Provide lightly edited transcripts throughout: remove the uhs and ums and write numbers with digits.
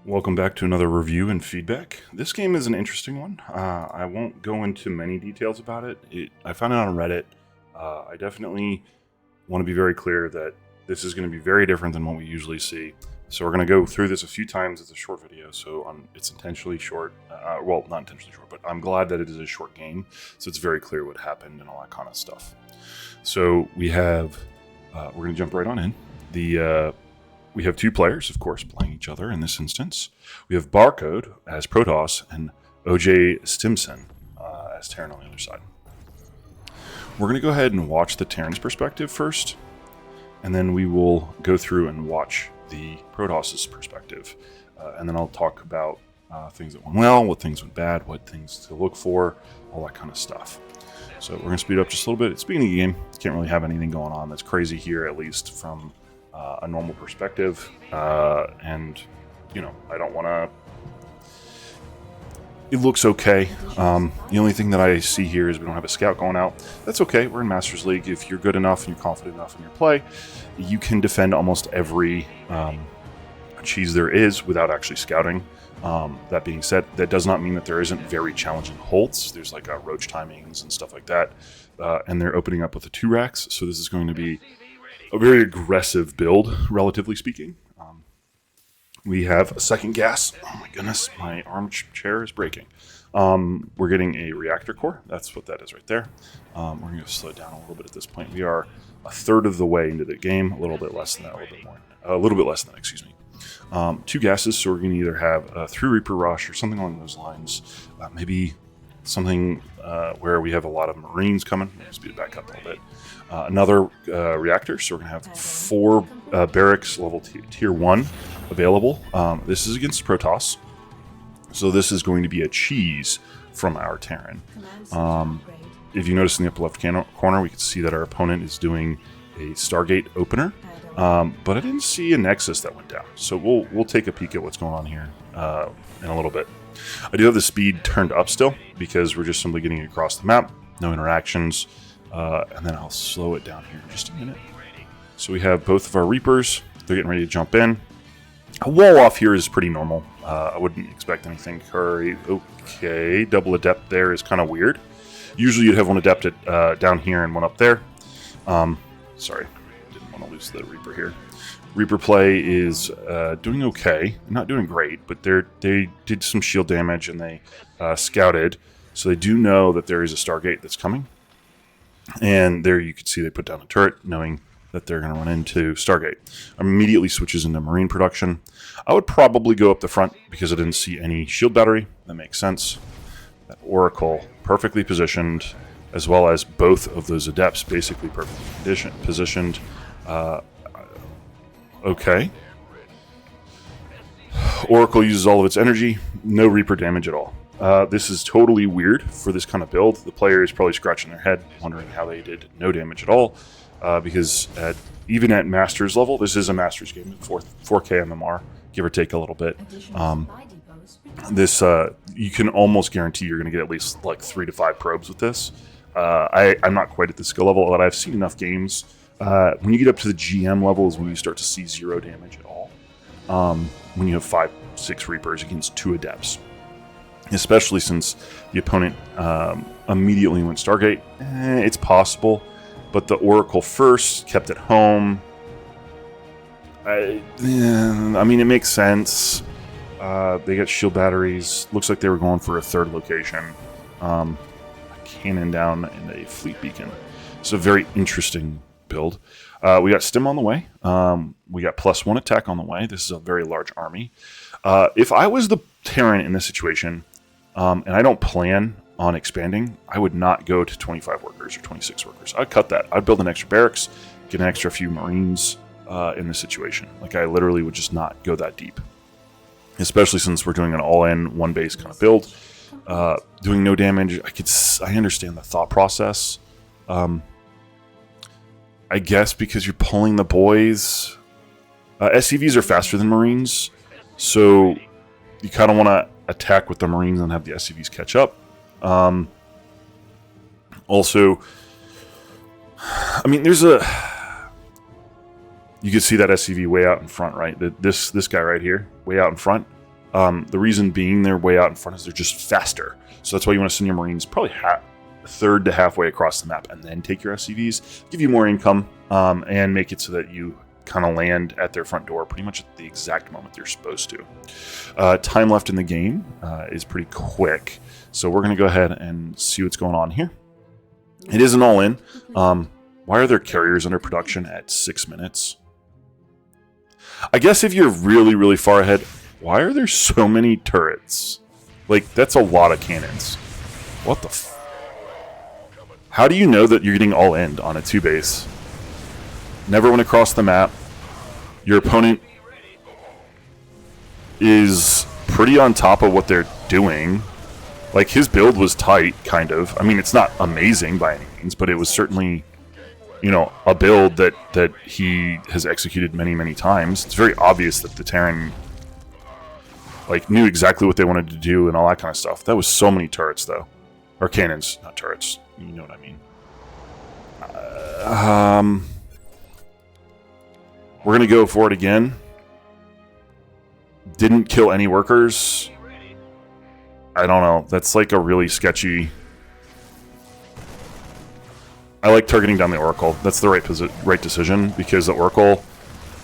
Welcome back to another review and feedback. This game is an interesting one. I won't go into many details about it. I found it on Reddit. I definitely want to be very clear that this is going to be very different than what we usually see. So we're going to go through this a few times. It's a short video, so it's intentionally short. Well, not intentionally short, but I'm glad that it is a short game, so it's very clear what happened and all that kind of stuff. So we have, we're going to jump right on in. We have two players, of course, playing each other in this instance. We have Barcode as Protoss and OjStimson as Terran on the other side. We're going to go ahead and watch the Terran's perspective first, and then we will go through and watch the Protoss's perspective. And then I'll talk about things that went well, what things went bad, what things to look for, all that kind of stuff. So we're going to speed up just a little bit. It's the beginning of the game. Can't really have anything going on that's crazy here, at least from a normal perspective, and you know, I don't want to. It looks okay. The only thing that I see here is we don't have a scout going out. That's okay. We're in Masters League. If you're good enough and you're confident enough in your play, you can defend almost every cheese there is without actually scouting. That being said, that does not mean that there isn't very challenging holds. There's like roach timings and stuff like that, and they're opening up with the 2 racks. So this is going to be a very aggressive build, relatively speaking. We have a second gas. Oh my goodness, my armchair is breaking. We're getting a reactor core. That's what that is right there. We're going to slow it down a little bit at this point. We are a third of the way into the game, a little bit less than that, a little bit less than that, excuse me. 2 gases, so we're going to either have a 3 Reaper rush or something along those lines. Maybe something where we have a lot of Marines coming. Speed it back up a little bit. Another reactor, so we're going to have 4 barracks level tier 1 available. This is against Protoss, so this is going to be a cheese from our Terran. If you notice in the upper left corner, we can see that our opponent is doing a Stargate opener, but I didn't see a Nexus that went down, so we'll take a peek at what's going on here in a little bit. I do have the speed turned up still because we're just simply getting across the map, no interactions. And then I'll slow it down here in just a minute. So we have both of our Reapers. They're getting ready to jump in. A wall off here is pretty normal. I wouldn't expect anything crazy. Okay, double Adept there is kind of weird. Usually you'd have one Adept down here and one up there. Sorry, didn't want to lose the Reaper here. Reaper play is doing okay. Not doing great, but they did some shield damage and they scouted. So they do know that there is a Stargate that's coming. And there you can see they put down a turret, knowing that they're going to run into Stargate. Immediately switches into Marine production. I would probably go up the front because I didn't see any shield battery. That makes sense. That Oracle perfectly positioned, as well as both of those Adepts basically perfectly positioned. Okay. Oracle uses all of its energy. No Reaper damage at all. This is totally weird for this kind of build. The player is probably scratching their head, wondering how they did no damage at all, because even at Masters level, this is a Masters game, 4K MMR, give or take a little bit. You can almost guarantee you're going to get at least like 3 to 5 probes with this. I'm not quite at the skill level, but I've seen enough games. When you get up to the GM level is when you start to see 0 damage at all. When you have 5-6 Reapers against 2 Adepts. Especially since the opponent immediately went Stargate. It's possible, but the Oracle first kept it home. I mean, it makes sense. They got shield batteries. Looks like they were going for a 3rd location. A cannon down and a fleet beacon. It's a very interesting build. We got Stim on the way. We got +1 attack on the way. This is a very large army. If I was the Terran in this situation, and I don't plan on expanding, I would not go to 25 workers or 26 workers. I'd cut that. I'd build an extra barracks, get an extra few Marines in this situation. Like, I literally would just not go that deep. Especially since we're doing an all-in, one base kind of build. Doing no damage, I understand the thought process. I guess because you're pulling the boys. SCVs are faster than Marines, so you kind of want to attack with the Marines and have the SCVs catch up. Also, I mean, you can see that SCV way out in front, right? This guy right here, way out in front. The reason being they're way out in front is they're just faster. So that's why you want to send your Marines probably a third to halfway across the map and then take your SCVs, give you more income, and make it so that you kind of land at their front door pretty much at the exact moment they're supposed to. Time left in the game is pretty quick, so we're going to go ahead and see what's going on here. It is an all-in. Why are there carriers under production at 6 minutes? I guess if you're really, really far ahead, why are there so many turrets? Like, that's a lot of cannons. What the f... How do you know that you're getting all in on a 2 base? Never went across the map. Your opponent is pretty on top of what they're doing. Like, his build was tight, kind of. I mean, it's not amazing by any means, but it was certainly, you know, a build that he has executed many, many times. It's very obvious that the Terran, like, knew exactly what they wanted to do and all that kind of stuff. That was so many turrets, though. Or cannons, not turrets. You know what I mean. We're going to go for it again. Didn't kill any workers. I don't know. That's like a really sketchy... I like targeting down the Oracle. That's the right decision, because the Oracle...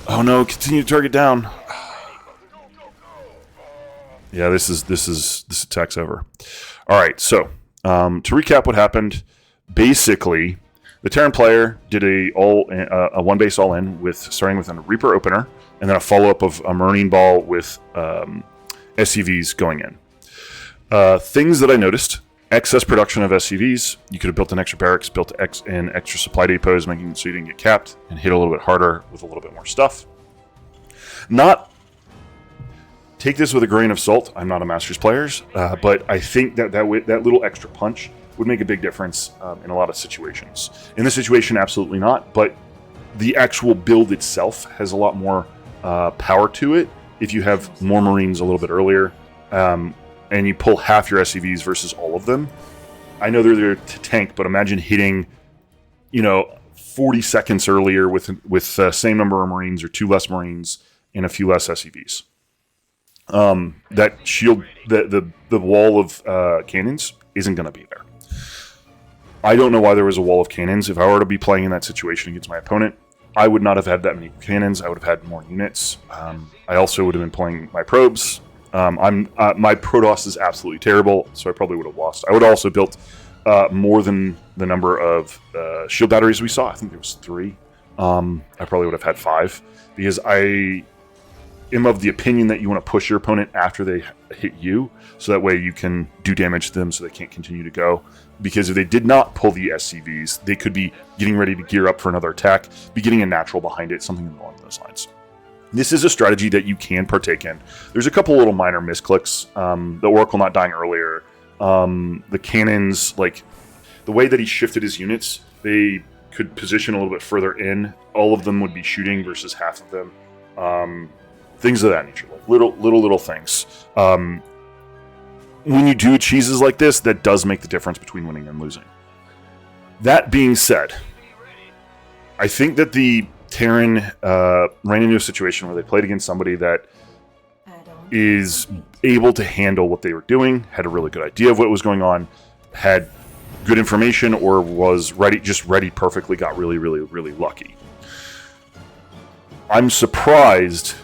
Oh no, continue to target down. Yeah, this attack's over. Alright, so, to recap what happened, basically, the Terran player did a one base all-in with starting with a Reaper opener, and then a follow-up of a Marine Ball with SCVs going in. Things that I noticed: excess production of SCVs. You could have built an extra barracks, built in extra supply depots, making it so you didn't get capped, and hit a little bit harder with a little bit more stuff. Take this with a grain of salt. I'm not a Masters player, but I think that little extra punch would make a big difference in a lot of situations. In this situation, absolutely not, but the actual build itself has a lot more power to it if you have more Marines a little bit earlier, and you pull half your SCVs versus all of them. I know they're there to tank, but imagine hitting, 40 seconds earlier with the same number of Marines or 2 less Marines and a few less SCVs. That shield, the wall of cannons isn't going to be there. I don't know why there was a wall of cannons. If I were to be playing in that situation against my opponent, I would not have had that many cannons. I would have had more units. I also would have been playing my probes. My Protoss is absolutely terrible, so I probably would have lost. I would have also built more than the number of shield batteries we saw. I think there was 3. I probably would have had 5, because I am of the opinion that you want to push your opponent after they hit you, so that way you can do damage to them so they can't continue to go. Because if they did not pull the SCVs, they could be getting ready to gear up for another attack, be getting a natural behind it, something along those lines. This is a strategy that you can partake in. There's a couple little minor misclicks. The Oracle not dying earlier. The cannons, like the way that he shifted his units, they could position a little bit further in. All of them would be shooting versus half of them. Things of that nature, like little things. When you do cheeses like this, that does make the difference between winning and losing. That being said, I think that the Terran ran into a situation where they played against somebody that is able to handle what they were doing, had a really good idea of what was going on, had good information, or was ready perfectly, got really, really, really lucky. I'm surprised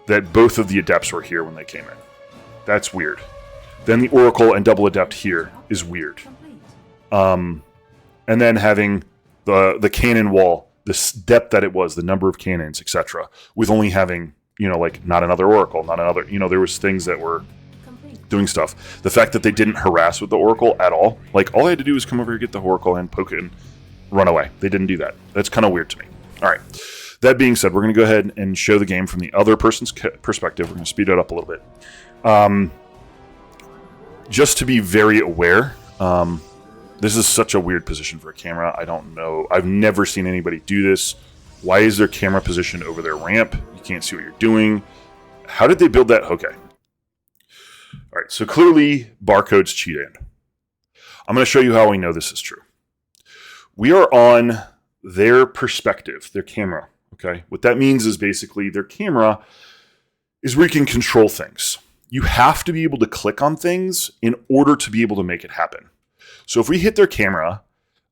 that both of the Adepts were here when they came in. That's weird. Then the Oracle and double Adept here is weird. And then having the cannon wall, the depth that it was, the number of cannons, etc., with only having, not another Oracle, not another, there was things that were doing stuff. The fact that they didn't harass with the Oracle at all, like all they had to do was come over here, get the Oracle and poke it and run away. They didn't do that. That's kind of weird to me. All right. That being said, we're going to go ahead and show the game from the other person's perspective. We're going to speed it up a little bit. Just to be very aware, this is such a weird position for a camera. I don't know. I've never seen anybody do this. Why is their camera positioned over their ramp? You can't see what you're doing. How did they build that? Okay. All right, so clearly barcodes cheated. I'm going to show you how we know this is true. We are on their perspective, their camera. Okay, what that means is basically their camera is where you can control things. you have to be able to click on things in order to be able to make it happen. So if we hit their camera,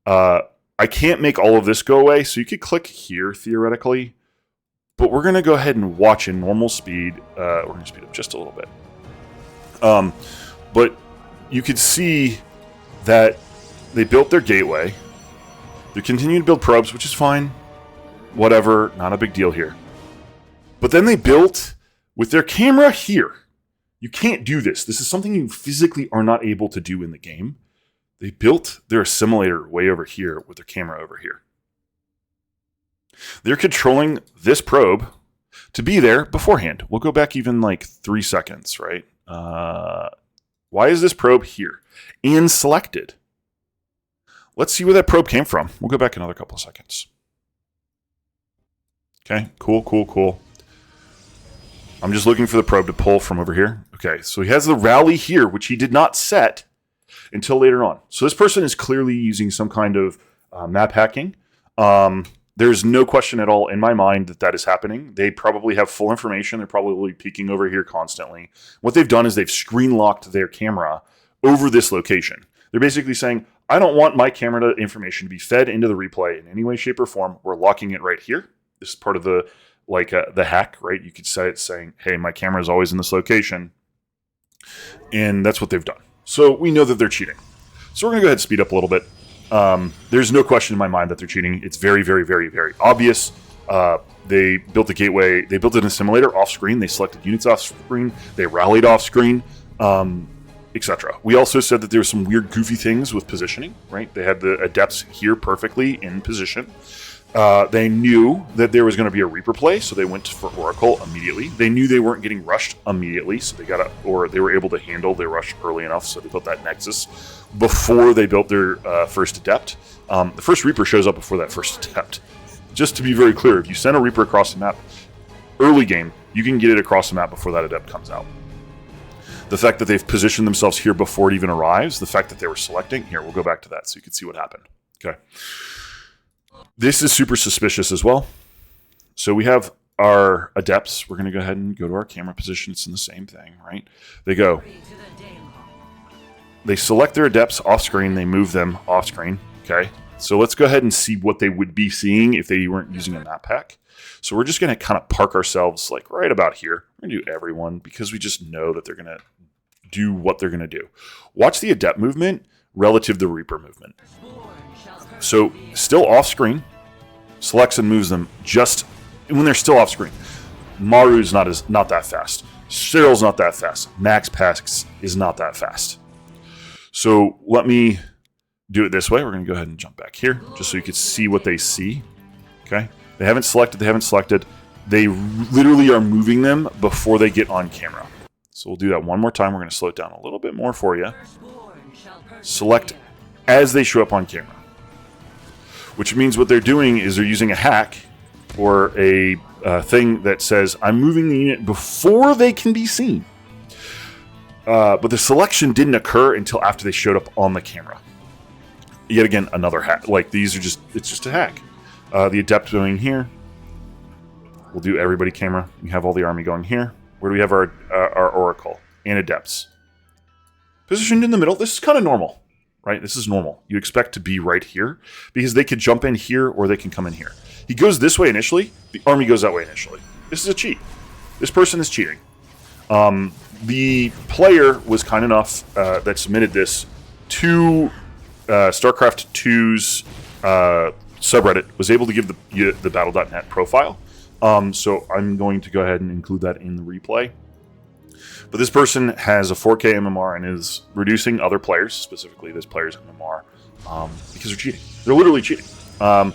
I can't make all of this go away. So you could click here theoretically, but we're going to go ahead and watch in normal speed. We're going to speed up just a little bit. But you could see that they built their gateway. They're continuing to build probes, which is fine. Whatever, not a big deal here. But then they built with their camera here. You can't do this. This is something you physically are not able to do in the game. They built their assimilator way over here with their camera over here. They're controlling this probe to be there beforehand. We'll go back even like 3 seconds, right? Why is this probe here and selected? Let's see where that probe came from. We'll go back another couple of seconds. Okay, cool. I'm just looking for the probe to pull from over here. Okay, so he has the rally here, which he did not set until later on. So this person is clearly using some kind of map hacking. There's no question at all in my mind that that is happening. They probably have full information. They're probably peeking over here constantly. What they've done is they've screen locked their camera over this location. They're basically saying, I don't want my camera information to be fed into the replay in any way, shape, or form. We're locking it right here. This is part of the the hack, right? You could say it's saying, hey, my camera is always in this location. And that's what they've done. So we know that they're cheating. So we're going to go ahead and speed up a little bit. There's no question in my mind that they're cheating. It's very, very, very, very obvious. They built a gateway. They built an assimilator off screen. They selected units off screen. They rallied off screen, etc. We also said that there were some weird, goofy things with positioning, right? They had the adepts here perfectly in position. They knew that there was going to be a Reaper play, so they went for Oracle immediately. They knew they weren't getting rushed immediately, so they were able to handle their rush early enough, so they built that Nexus before they built their first Adept. The first Reaper shows up before that first Adept. Just to be very clear, if you send a Reaper across the map, early game, you can get it across the map before that Adept comes out. The fact that they've positioned themselves here before it even arrives, the fact that they were selecting, here, we'll go back to that so you can see what happened. Okay. This is super suspicious as well. So we have our adepts. We're going to go ahead and go to our camera position. It's in the same thing, right? They select their adepts off screen. They move them off screen. Okay. So let's go ahead and see what they would be seeing if they weren't using a map pack. So we're just going to kind of park ourselves like right about here. We're going to do everyone because we just know that they're going to do what they're going to do. Watch the adept movement relative to the Reaper movement. So still off screen, selects and moves them just when they're still off screen. Maru's not that fast. Cyril's not that fast. Max Pax is not that fast. So let me do it this way. We're going to go ahead and jump back here just so you can see what they see. Okay. They haven't selected. They literally are moving them before they get on camera. So we'll do that one more time. We're going to slow it down a little bit more for you. Select as they show up on camera. Which means what they're doing is they're using a hack or a thing that says, I'm moving the unit before they can be seen. But the selection didn't occur until after they showed up on the camera. Yet again, another hack. Like, it's just a hack. The adept going here. We'll do everybody camera. We have all the army going here. Where do we have our Oracle and adepts? Positioned in the middle. This is kind of normal. Right? This is normal. You expect to be right here because they could jump in here or they can come in here. He goes this way initially. The army goes that way initially. This is a cheat. This person is cheating. The player was kind enough that submitted this to StarCraft 2's subreddit, was able to give the battle.net profile. So I'm going to go ahead and include that in the replay. But this person has a 4K MMR and is reducing other players, specifically this player's MMR, because they're cheating. They're literally cheating. I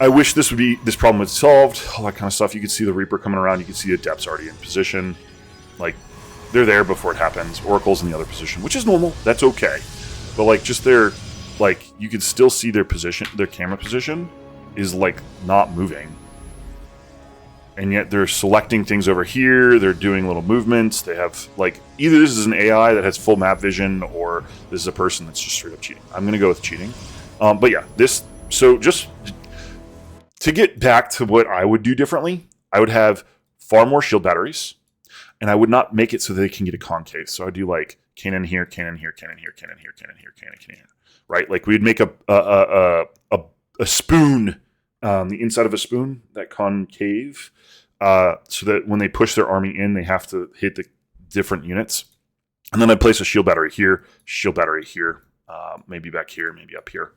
wish this problem was solved, all that kind of stuff. You could see the Reaper coming around. You could see the Adepts already in position. Like, they're there before it happens. Oracle's in the other position, which is normal. That's okay. But, like, just you can still see their position, their camera position is, like, not moving. And yet they're selecting things over here. They're doing little movements. They have, like, either this is an AI that has full map vision or this is a person that's just straight up cheating. I'm going to go with cheating. But yeah, so just to get back to what I would do differently, I would have far more shield batteries. and I would not make it so they can get a concave. So I'd do like cannon here, cannon here, cannon here, cannon here, cannon here, cannon here, right? Like we'd make a spoon, the inside of a spoon, that concave, so that when they push their army in, they have to hit the different units. And then I'd place a shield battery here, maybe back here, maybe up here.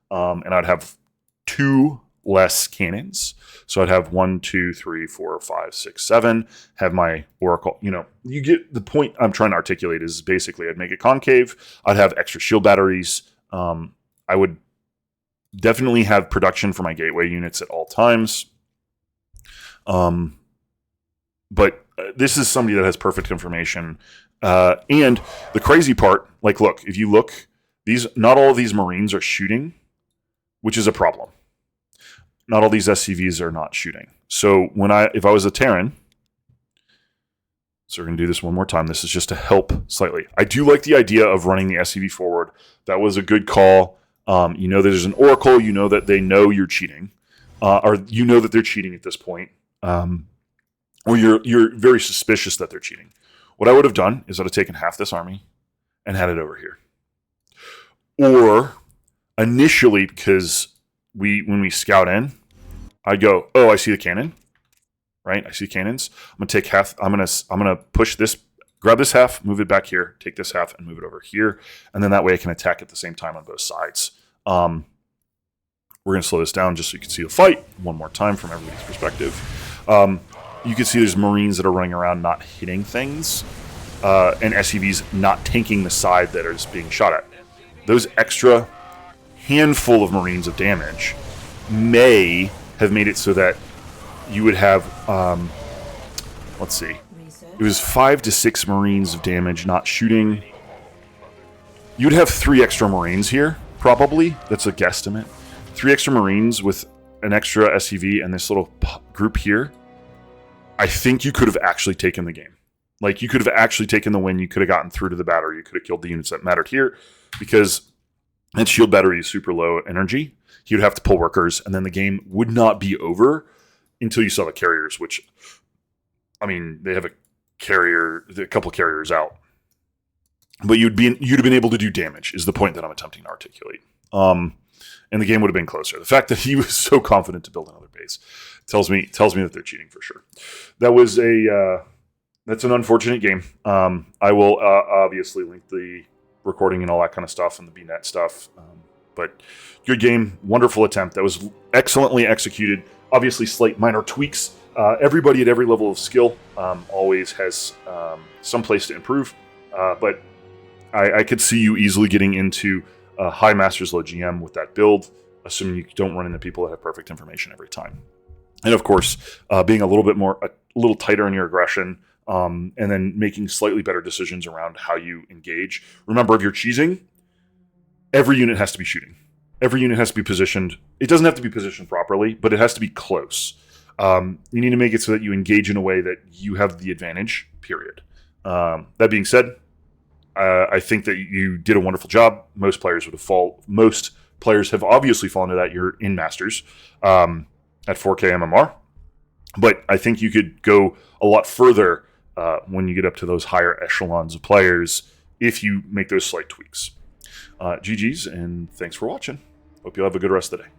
And I'd have 2 less cannons. So I'd have 1, 2, 3, 4, 5, 6, 7. Have my oracle. You get the point I'm trying to articulate is basically I'd make it concave. I'd have extra shield batteries. I would definitely have production for my gateway units at all times. But this is somebody that has perfect information. And the crazy part, like, look, if you look, not all of these Marines are shooting, which is a problem. Not all these SCVs are not shooting. So if I was a Terran, so we're going to do this one more time. This is just to help slightly. I do like the idea of running the SCV forward. That was a good call. There's an oracle. You know that they know you're cheating, or you know that they're cheating at this point, or you're very suspicious that they're cheating. What I would have done is I'd have taken half this army and had it over here. Or initially, because when we scout in, I'd go, oh, I see the cannon, right? I see cannons. I'm gonna take half. I'm gonna push this, grab this half, move it back here, take this half, and move it over here, and then that way I can attack at the same time on both sides. We're gonna slow this down just so you can see the fight one more time from everybody's perspective. You can see there's Marines that are running around not hitting things, and SCVs not tanking the side that is being shot at. Those extra handful of Marines of damage may have made it so that you would have, let's see, it was 5 to 6 Marines of damage not shooting. You would have 3 extra Marines here, probably. That's a guesstimate. 3 extra Marines with an extra SCV and this little group here. I think you could have actually taken the game. Like, you could have actually taken the win. You could have gotten through to the battery. You could have killed the units that mattered here, because that shield battery is super low energy. He would have to pull workers, and then the game would not be over until you saw the carriers, which, I mean, they have a couple carriers out. But you'd have been able to do damage, is the point that I'm attempting to articulate. And the game would have been closer. The fact that he was so confident to build another base tells me that they're cheating for sure. That's an unfortunate game. I will obviously link the recording and all that kind of stuff and the BNet stuff. But good game, wonderful attempt. That was excellently executed. Obviously, slight minor tweaks. Everybody at every level of skill always has some place to improve. But I could see you easily getting into high Masters, low GM with that build, assuming you don't run into people that have perfect information every time. And of course, being a little tighter in your aggression, and then making slightly better decisions around how you engage. Remember, if you're cheesing, every unit has to be shooting. Every unit has to be positioned. It doesn't have to be positioned properly, but it has to be close. You need to make it so that you engage in a way that you have the advantage, period. That being said, I think that you did a wonderful job. Most players have obviously fallen to that. You're in Masters at 4K MMR. But I think you could go a lot further when you get up to those higher echelons of players if you make those slight tweaks. GG's, and thanks for watching. Hope you'll have a good rest of the day.